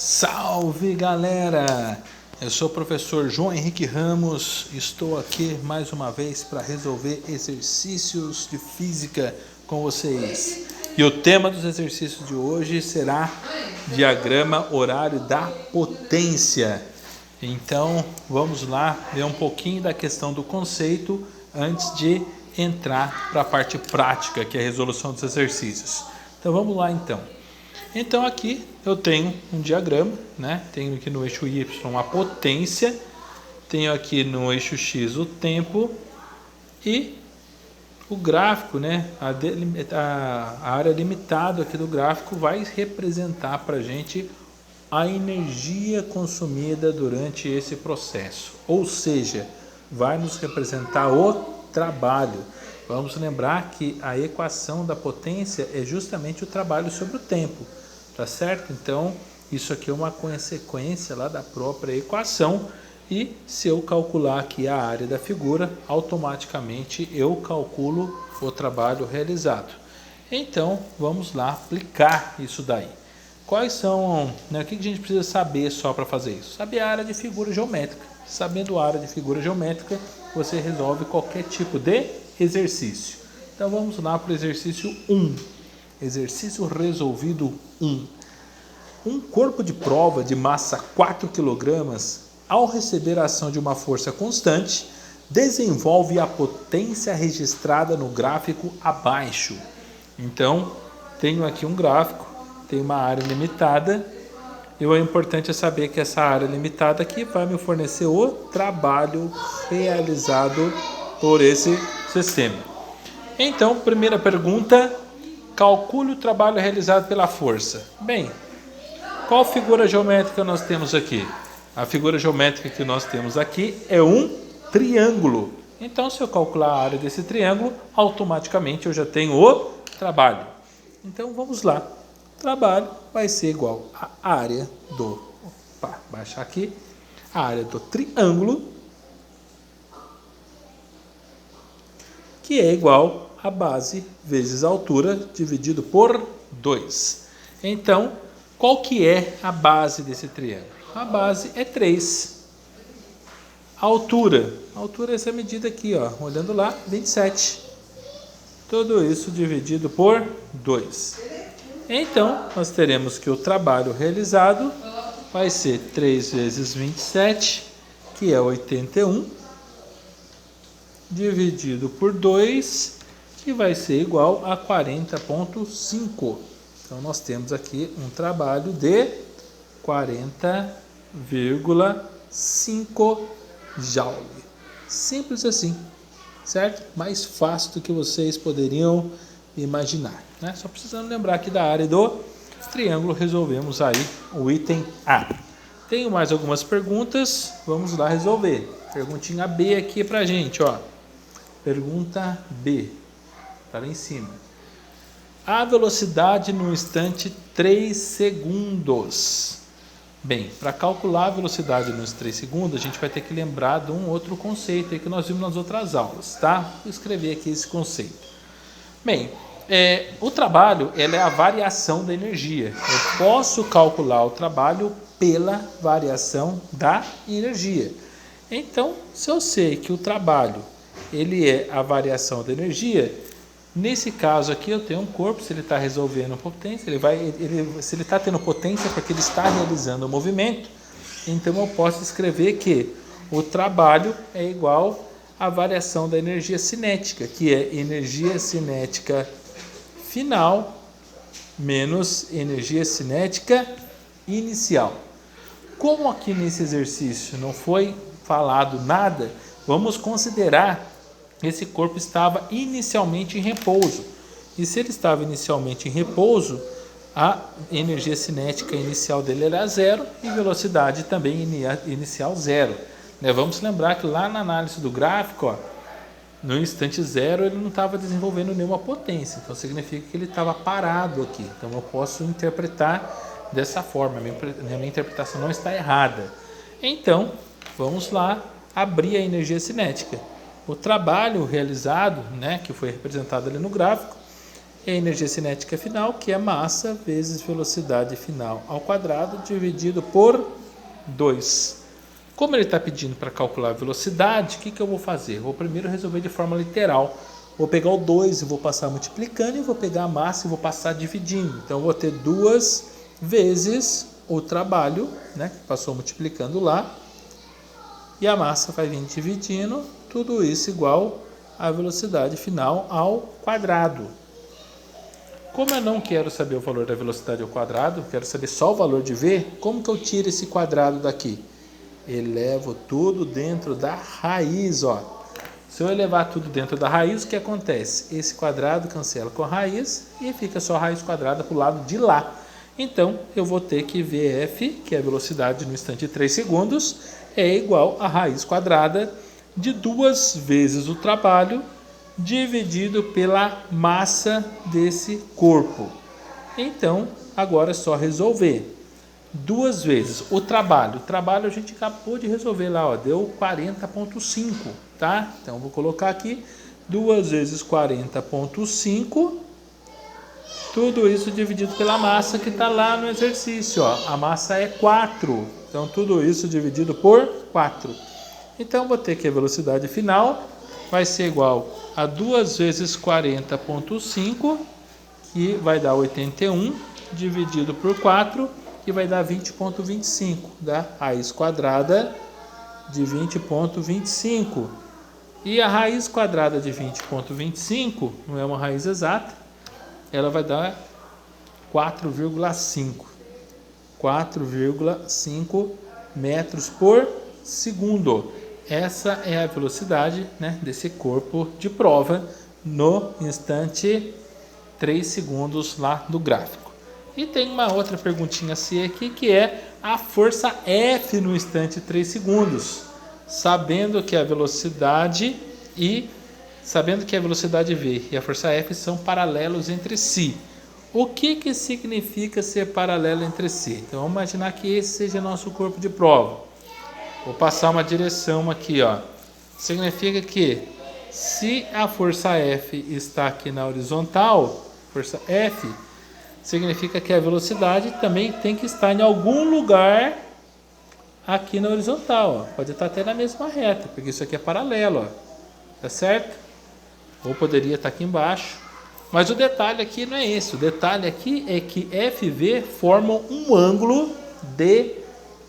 Salve galera! Eu sou o professor João Henrique Ramos, estou aqui mais uma vez para resolver exercícios de física com vocês. E o tema dos exercícios de hoje será diagrama horário da potência. Então vamos lá ver um pouquinho da questão do conceito antes de entrar para a parte prática, que é a resolução dos exercícios. Então vamos lá então. Então aqui eu tenho um diagrama, né? Tenho aqui no eixo Y a potência, tenho aqui no eixo X o tempo e o gráfico, né? A área limitada aqui do gráfico vai representar para a gente a energia consumida durante esse processo, ou seja, vai nos representar o trabalho. Vamos lembrar que a equação da potência é justamente o trabalho sobre o tempo, tá certo? Então, isso aqui é uma consequência lá da própria equação e se eu calcular aqui a área da figura, automaticamente eu calculo o trabalho realizado. Então, vamos lá aplicar isso daí. Quais são, né, o que a gente precisa saber só para fazer isso? Saber a área de figura geométrica. Sabendo a área de figura geométrica, você resolve qualquer tipo de exercício. Então vamos lá para o exercício 1. Exercício resolvido 1. Um corpo de prova de massa 4 kg, ao receber a ação de uma força constante, desenvolve a potência registrada no gráfico abaixo. Então, tenho aqui um gráfico, tem uma área limitada, e o importante é saber que essa área limitada aqui vai me fornecer o trabalho realizado por esse sistema. Então, primeira pergunta, calcule o trabalho realizado pela força. Bem, qual figura geométrica nós temos aqui? A figura geométrica que nós temos aqui é um triângulo. Então, se eu calcular a área desse triângulo, automaticamente eu já tenho o trabalho. Então, vamos lá. O trabalho vai ser igual à área do... Opa, baixar aqui. A área do triângulo, que é igual a base vezes a altura dividido por 2. Então, qual que é a base desse triângulo? A base é 3. A altura é essa medida aqui, ó, olhando lá, 27. Tudo isso dividido por 2. Então, nós teremos que o trabalho realizado vai ser 3 vezes 27, que é 81, dividido por 2, que vai ser igual a 40,5. Então, nós temos aqui um trabalho de 40,5 joule. Simples assim, certo? Mais fácil do que vocês poderiam imaginar, né? Só precisando lembrar aqui da área do triângulo, resolvemos aí o item A. Tenho mais algumas perguntas, vamos lá resolver. Perguntinha B aqui pra gente, ó. Pergunta B, tá lá em cima. A velocidade no instante 3 segundos. Bem, para calcular a velocidade nos 3 segundos, a gente vai ter que lembrar de um outro conceito aí que nós vimos nas outras aulas, tá? Vou escrever aqui esse conceito. Bem, o trabalho é a variação da energia. Eu posso calcular o trabalho pela variação da energia. Então, se eu sei que o trabalho ele é a variação da energia, nesse caso aqui eu tenho um corpo, se ele está resolvendo potência, se ele está tendo potência é porque ele está realizando o movimento, então eu posso escrever que o trabalho é igual à variação da energia cinética, que é energia cinética final menos energia cinética inicial. Como aqui nesse exercício não foi falado nada, vamos considerar que esse corpo estava inicialmente em repouso. E se ele estava inicialmente em repouso, a energia cinética inicial dele era zero e velocidade também inicial zero. Vamos lembrar que lá na análise do gráfico, ó, no instante zero ele não estava desenvolvendo nenhuma potência, então significa que ele estava parado aqui. Então eu posso interpretar dessa forma, minha interpretação não está errada. Então, vamos lá abrir a energia cinética. O trabalho realizado, né, que foi representado ali no gráfico, E a energia cinética final, que é massa vezes velocidade final ao quadrado, dividido por 2. Como ele está pedindo para calcular a velocidade, o que eu vou fazer? Vou primeiro resolver de forma literal. Vou pegar o 2 e vou passar multiplicando, e vou pegar a massa e vou passar dividindo. Então, eu vou ter 2 vezes o trabalho, né, que passou multiplicando lá, e a massa vai vir dividindo, tudo isso igual à velocidade final ao quadrado. Como eu não quero saber o valor da velocidade ao quadrado, quero saber só o valor de V, como que eu tiro esse quadrado daqui? Elevo tudo dentro da raiz, ó. Se eu elevar tudo dentro da raiz, o que acontece? Esse quadrado cancela com a raiz e fica só a raiz quadrada para o lado de lá. Então, eu vou ter que VF, que é a velocidade no instante de 3 segundos, é igual a raiz quadrada de 2 vezes o trabalho dividido pela massa desse corpo. Então, agora é só resolver. 2 vezes o trabalho. O trabalho a gente acabou de resolver lá, ó, deu 40,5, tá? Então, vou colocar aqui 2 vezes 40,5. Tudo isso dividido pela massa que está lá no exercício, ó. A massa é 4. Então, tudo isso dividido por 4. Então, vou ter que a velocidade final vai ser igual a 2 vezes 40,5, que vai dar 81, dividido por 4, que vai dar 20,25, da raiz quadrada de 20,25. E a raiz quadrada de 20,25, não é uma raiz exata, ela vai dar 4,5. 4,5 metros por segundo. Essa é a velocidade, né, desse corpo de prova no instante 3 segundos lá do gráfico. E tem uma outra perguntinha C aqui, que é a força F no instante 3 segundos. Sabendo que a velocidade V e a força F são paralelos entre si. O que significa ser paralelo entre si? Então, vamos imaginar que esse seja nosso corpo de prova. Vou passar uma direção aqui, ó. Significa que se a força F está aqui na horizontal, força F, significa que a velocidade também tem que estar em algum lugar aqui na horizontal, ó. Pode estar até na mesma reta, porque isso aqui é paralelo, ó. Tá certo? Ou poderia estar aqui embaixo. Mas o detalhe aqui não é esse. O detalhe aqui é que F e V formam um ângulo de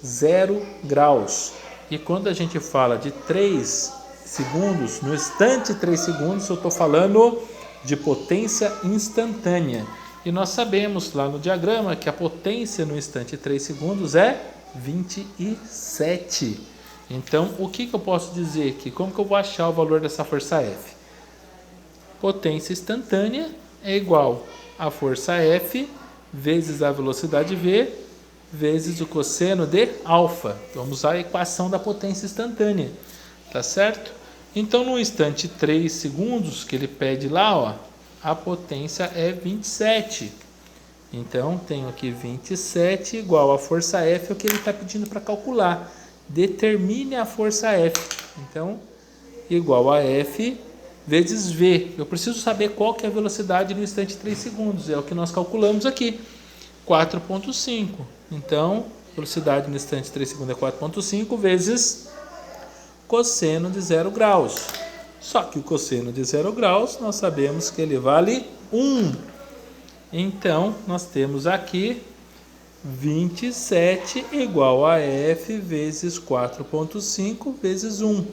0 graus. E quando a gente fala de 3 segundos, no instante 3 segundos, eu estou falando de potência instantânea. E nós sabemos lá no diagrama que a potência no instante 3 segundos é 27. Então, o que eu posso dizer aqui? Como que eu vou achar o valor dessa força F? Potência instantânea é igual a força F vezes a velocidade V vezes o cosseno de alfa. Vamos usar a equação da potência instantânea, tá certo? Então, no instante 3 segundos que ele pede lá, ó, a potência é 27. Então, tenho aqui 27 igual a força F, é o que ele está pedindo para calcular. Determine a força F. Então, igual a F vezes V. Eu preciso saber qual que é a velocidade no instante 3 segundos. É o que nós calculamos aqui. 4,5. Então, velocidade no instante 3 segundos é 4,5 vezes cosseno de 0 graus. Só que o cosseno de 0 graus, nós sabemos que ele vale 1. Então, nós temos aqui 27 igual a F vezes 4,5 vezes 1.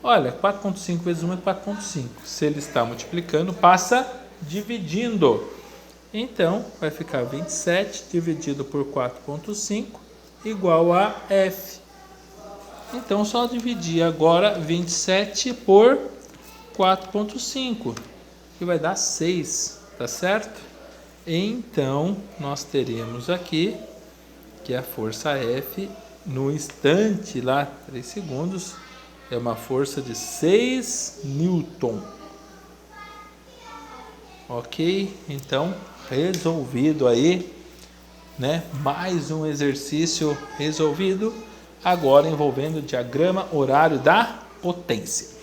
Olha, 4,5 vezes 1 é 4,5. Se ele está multiplicando, passa dividindo. Então, vai ficar 27 dividido por 4,5 igual a F. Então, só dividir agora 27 por 4,5, que vai dar 6, tá certo? Então, nós teremos aqui que a força F no instante lá, 3 segundos, é uma força de 6 Newton. Ok? Então, resolvido aí, né? Mais um exercício resolvido, agora envolvendo o diagrama horário da potência.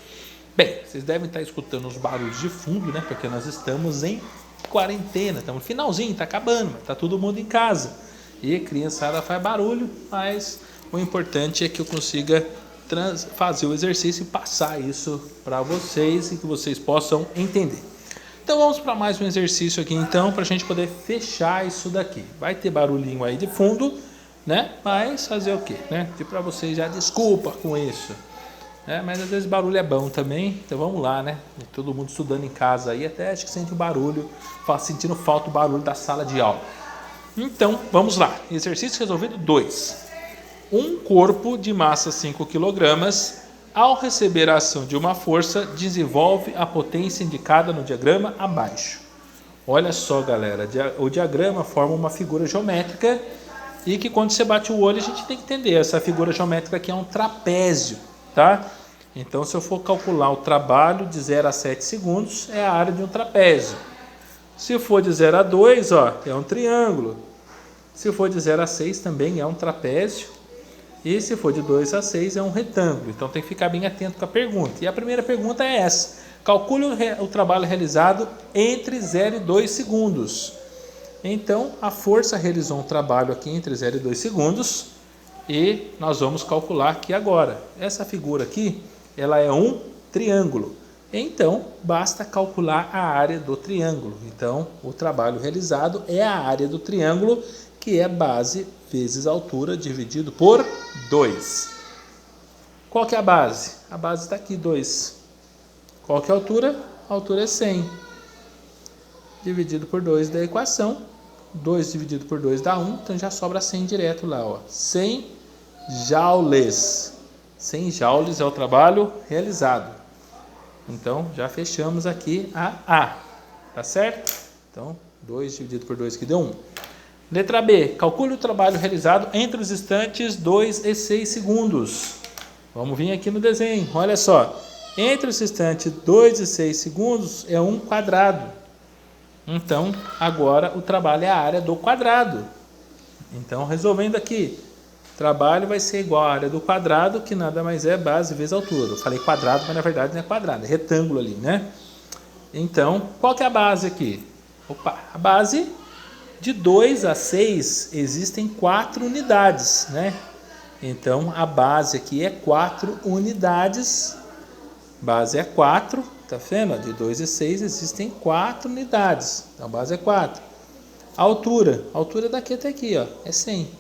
Bem, vocês devem estar escutando os barulhos de fundo, né? Porque nós estamos em quarentena, estamos no finalzinho, está acabando, mas está todo mundo em casa. E a criançada faz barulho, mas o importante é que eu consiga fazer o exercício e passar isso para vocês e que vocês possam entender. Então vamos para mais um exercício aqui então, para a gente poder fechar isso daqui. Vai ter barulhinho aí de fundo, né? Mas fazer o quê, né? Pedir para vocês já desculpa com isso. Mas às vezes barulho é bom também, então vamos lá, né? Todo mundo estudando em casa aí, até acho que sente o barulho, sentindo falta do barulho da sala de aula. Então, vamos lá. Exercício resolvido 2. Um corpo de massa 5 kg, ao receber a ação de uma força, desenvolve a potência indicada no diagrama abaixo. Olha só, galera, o diagrama forma uma figura geométrica e que quando você bate o olho a gente tem que entender. Essa figura geométrica aqui é um trapézio, tá? Então, se eu for calcular o trabalho de 0 a 7 segundos, é a área de um trapézio. Se for de 0 a 2, ó, é um triângulo. Se for de 0 a 6, também é um trapézio. E se for de 2 a 6, é um retângulo. Então, tem que ficar bem atento com a pergunta. E a primeira pergunta é essa. Calcule o trabalho realizado entre 0 e 2 segundos. Então, a força realizou um trabalho aqui entre 0 e 2 segundos. E nós vamos calcular aqui agora. Essa figura aqui, ela é um triângulo. Então, basta calcular a área do triângulo. Então, o trabalho realizado é a área do triângulo, que é base vezes altura dividido por 2. Qual que é a base? A base está aqui, 2. Qual que é a altura? A altura é 100. Dividido por 2 da equação. 2 dividido por 2 dá 1, então já sobra 100 direto lá, ó. 100 joules. 100 joules é o trabalho realizado. Então, já fechamos aqui a tá certo? Então, 2 dividido por 2 que deu 1. Letra B. Calcule o trabalho realizado entre os instantes 2 e 6 segundos. Vamos vir aqui no desenho, olha só. Entre os instantes 2 e 6 segundos é 1 quadrado. Então, agora o trabalho é a área do quadrado. Então, resolvendo aqui, o trabalho vai ser igual à área do quadrado, que nada mais é base vezes altura. Eu falei quadrado, mas na verdade não é quadrado, é retângulo ali, né? Então, qual que é a base aqui? Opa, a base de 2 a 6 existem 4 unidades, né? Então, a base aqui é 4 unidades. Base é 4, tá vendo? De 2 a 6 existem 4 unidades. Então, a base é 4. A altura daqui até aqui, ó, é 100.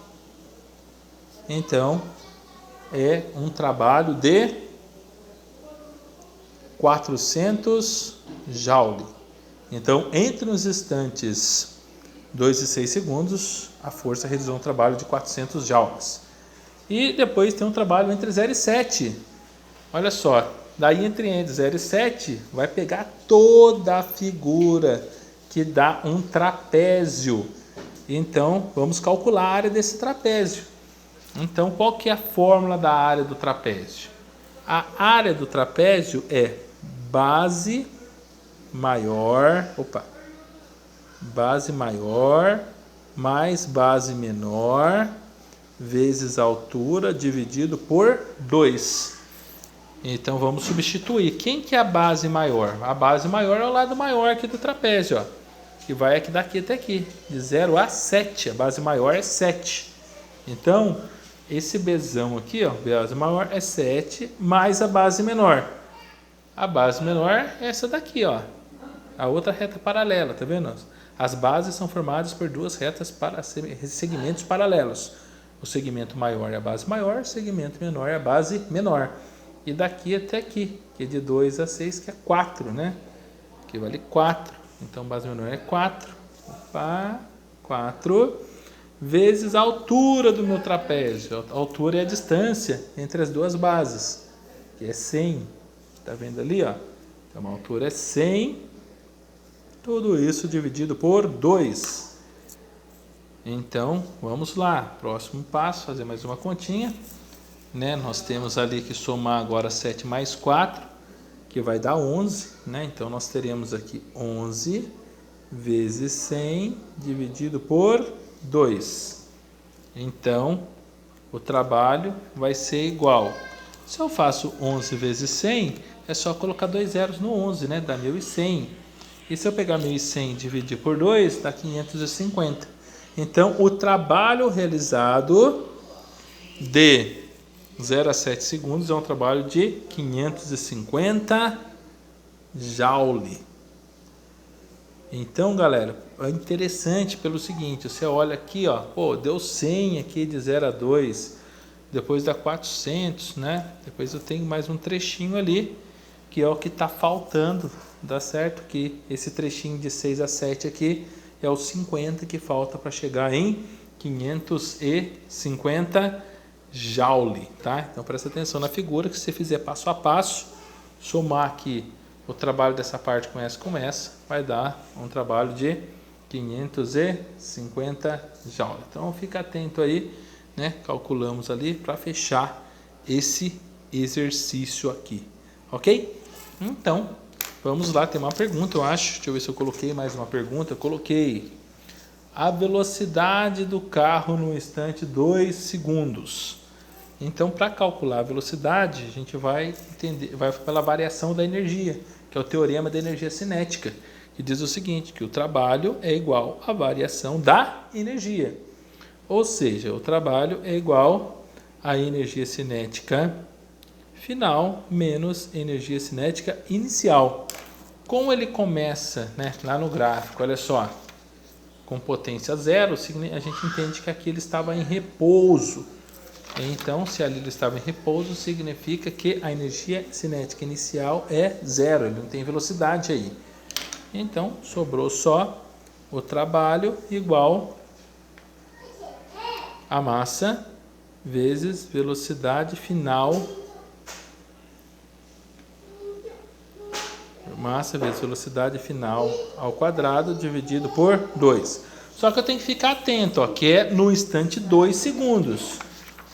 Então, é um trabalho de 400 joule. Então, entre os instantes 2 e 6 segundos, a força realizou um trabalho de 400 joules. E depois tem um trabalho entre 0 e 7. Olha só, daí entre 0 e 7, vai pegar toda a figura que dá um trapézio. Então, vamos calcular a área desse trapézio. Então, qual que é a fórmula da área do trapézio? A área do trapézio é base maior mais base menor vezes a altura dividido por 2. Então, vamos substituir. Quem que é a base maior? A base maior é o lado maior aqui do trapézio, ó, que vai aqui daqui até aqui, de 0 a 7. A base maior é 7. Então, esse Bzão aqui, ó, base maior é 7, mais a base menor. A base menor é essa daqui, ó, a outra reta paralela, tá vendo? As bases são formadas por duas retas para segmentos paralelos. O segmento maior é a base maior, o segmento menor é a base menor. E daqui até aqui, que é de 2 a 6, que é 4, né? Aqui vale 4. Então, base menor é 4. 4 vezes a altura do meu trapézio. A altura é a distância entre as duas bases, que é 100. Tá vendo ali, ó? Então, a altura é 100. Tudo isso dividido por 2. Então, vamos lá. Próximo passo, fazer mais uma continha. Né? Nós temos ali que somar agora 7 mais 4, que vai dar 11. Né? Então, nós teremos aqui 11 vezes 100 dividido por 2. Então, o trabalho vai ser igual. Se eu faço 11 vezes 100, é só colocar 2 zeros no 11, né? Dá 1.100. E se eu pegar 1.100 e dividir por 2, dá 550. Então, o trabalho realizado de 0 a 7 segundos é um trabalho de 550 joule. Então, galera, é interessante pelo seguinte, você olha aqui, ó, pô, deu 100 aqui de 0 a 2, depois dá 400, né? Depois eu tenho mais um trechinho ali, que é o que está faltando, dá certo? Que esse trechinho de 6 a 7 aqui é o 50 que falta para chegar em 550 joule, tá? Então presta atenção na figura, que se você fizer passo a passo, somar aqui o trabalho dessa parte com essa, vai dar um trabalho de 550 joule. Então fica atento aí, né? Calculamos ali para fechar esse exercício aqui, ok? Então, vamos lá, tem uma pergunta, eu acho. Deixa eu ver se eu coloquei mais uma pergunta. Eu coloquei a velocidade do carro no instante 2 segundos. Então, para calcular a velocidade, a gente vai pela variação da energia, que é o teorema da energia cinética, que diz o seguinte, que o trabalho é igual à variação da energia. Ou seja, o trabalho é igual à energia cinética final menos energia cinética inicial. Como ele começa, né, lá no gráfico, olha só, com potência zero, a gente entende que aqui ele estava em repouso. Então, se ali ele estava em repouso, significa que a energia cinética inicial é zero, ele não tem velocidade aí. Então, sobrou só o trabalho igual a massa vezes velocidade final. Massa vezes velocidade final ao quadrado dividido por 2. Só que eu tenho que ficar atento, ó, que é no instante 2 segundos.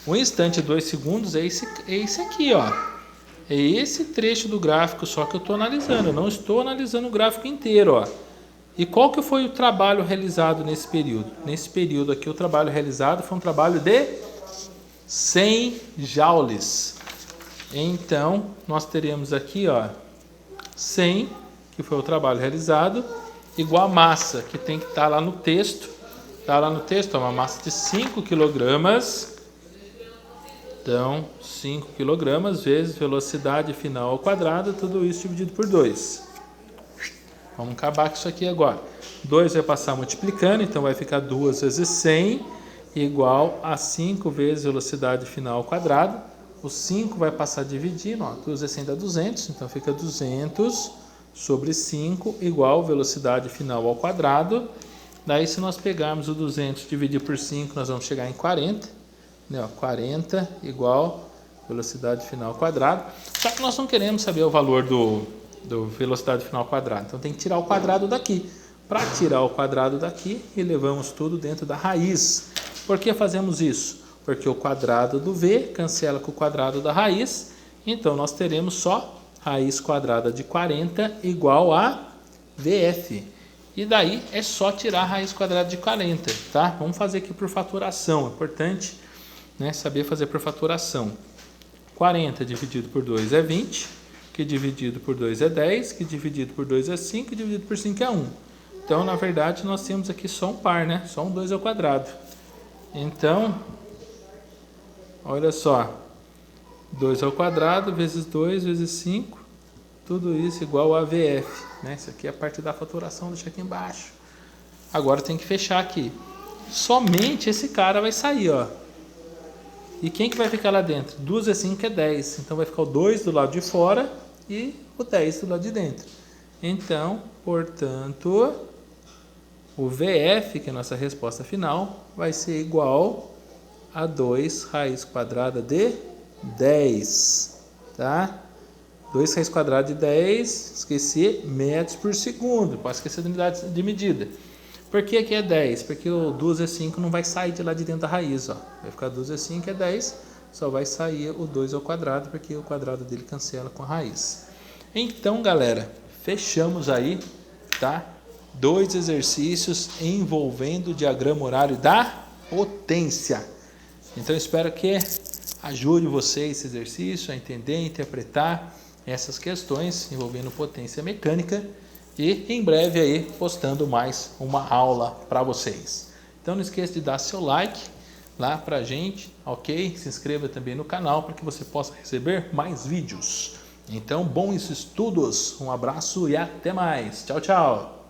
O instante 2 segundos é esse aqui, ó. É esse trecho do gráfico só que eu estou analisando. Eu não estou analisando o gráfico inteiro, ó. E qual que foi o trabalho realizado nesse período? Nesse período aqui, o trabalho realizado foi um trabalho de 100 joules. Então, nós teremos aqui, ó, 100, que foi o trabalho realizado, igual a massa, que tem que estar lá no texto. Está lá no texto, ó, uma massa de 5 kg. Então, 5 kg vezes velocidade final ao quadrado, tudo isso dividido por 2. Vamos acabar com isso aqui agora. 2 vai passar multiplicando, então vai ficar 2 vezes 100 igual a 5 vezes velocidade final ao quadrado. O 5 vai passar dividindo, ó, 2 vezes 100 dá 200, então fica 200 sobre 5 igual velocidade final ao quadrado. Daí, se nós pegarmos o 200 e dividir por 5, nós vamos chegar em 40. Né, ó, 40 igual velocidade final ao quadrado. Só que nós não queremos saber o valor do velocidade final ao quadrado. Então, tem que tirar o quadrado daqui. Para tirar o quadrado daqui, elevamos tudo dentro da raiz. Por que fazemos isso? Porque o quadrado do V cancela com o quadrado da raiz. Então, nós teremos só raiz quadrada de 40 igual a VF. E daí é só tirar a raiz quadrada de 40, tá? Vamos fazer aqui por faturação. É importante, né, saber fazer por faturação. 40 dividido por 2 é 20, que dividido por 2 é 10, que dividido por 2 é 5, que dividido por 5 é 1. Então, na verdade, nós temos aqui só um par, né? Só um 2 ao quadrado. Então, olha só, 2 ao quadrado vezes 2 vezes 5, tudo isso igual a VF, né? Isso aqui é a parte da faturação, deixa aqui embaixo. Agora tem que fechar aqui. Somente esse cara vai sair, ó. E quem que vai ficar lá dentro? 2 vezes 5 é 10, então vai ficar o 2 do lado de fora e o 10 do lado de dentro. Então, portanto, o VF, que é a nossa resposta final, vai ser igual a 2 raiz quadrada de 10, tá? 2 raiz quadrada de 10, esqueci, metros por segundo, pode esquecer de unidade de medida. Por que aqui é 10? Porque o 2 vezes 5 não vai sair de lá de dentro da raiz, ó. Vai ficar 2 vezes 5 é 10, só vai sair o 2 ao quadrado, porque o quadrado dele cancela com a raiz. Então, galera, fechamos aí, tá? 2 exercícios envolvendo o diagrama horário da potência. Então, espero que ajude vocês esse exercício a entender, interpretar essas questões envolvendo potência mecânica. e em breve aí postando mais uma aula para vocês. Então não esqueça de dar seu like lá pra gente, ok? Se inscreva também no canal para que você possa receber mais vídeos. Então, bons estudos, um abraço e até mais. Tchau, tchau!